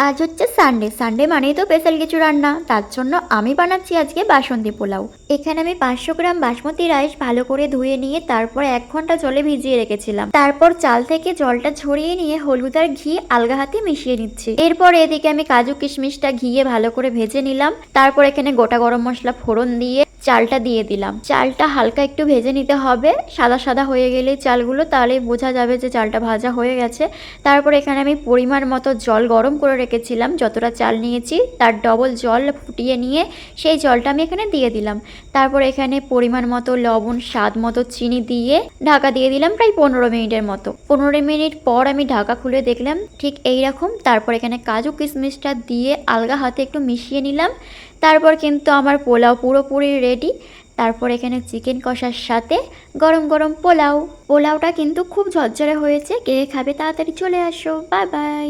আজ হচ্ছে Sunday. Sunday মানেই তো স্পেশাল কিছু রান্না, তার জন্য আমি বানাচ্ছি আজকে বাসন্তী পোলাও। এখানে আমি 500 গ্রাম বাসমতি রাইস ভালো করে ধুয়ে নিয়ে তারপর 1 ঘন্টা জলে ভিজিয়ে রেখেছিলাম। তারপর চাল থেকে জলটা ঝরিয়ে নিয়ে হলুদ আর ঘি আলগা হাতে মিশিয়ে নিচ্ছি। এরপর এদিকে আমি কাজু কিশমিশটা ঘিয়ে ভালো করে ভেজে নিলাম। তারপর এখানে গোটা গরম মশলা ফোড়ন দিয়ে চালটা দিয়ে দিলাম। চালটা হালকা একটু ভেজে নিতে হবে, সাদা সাদা হয়ে গেলে চালগুলো, তাহলে বোঝা যাবে যে চালটা ভাজা হয়ে গেছে। তারপর এখানে আমি পরিমাণ মতো জল গরম করে রেখেছিলাম, যতটা চাল নিয়েছি তার ডবল জল ফুটিয়ে নিয়ে সেই জলটা আমি এখানে দিয়ে দিলাম। তারপর এখানে পরিমাণ মতো লবণ, স্বাদ মতো চিনি দিয়ে ঢাকা দিয়ে দিলাম প্রায় 15 মিনিটের মতো। 15 মিনিট পর আমি ঢাকা খুলে দেখলাম ঠিক এই রকম। তারপর এখানে কাজু কিশমিশটা দিয়ে আলগা হাতে একটু মিশিয়ে নিলাম। তারপর কিন্তু আমার পোলাও পুরোপুরি রেডি। তারপর এখানে চিকেন কষার সাথে গরম গরম পোলাওটা কিন্তু খুব ঝরঝরে হয়েছে। কে খাবে তাড়াতাড়ি চলে আসো। Bye bye.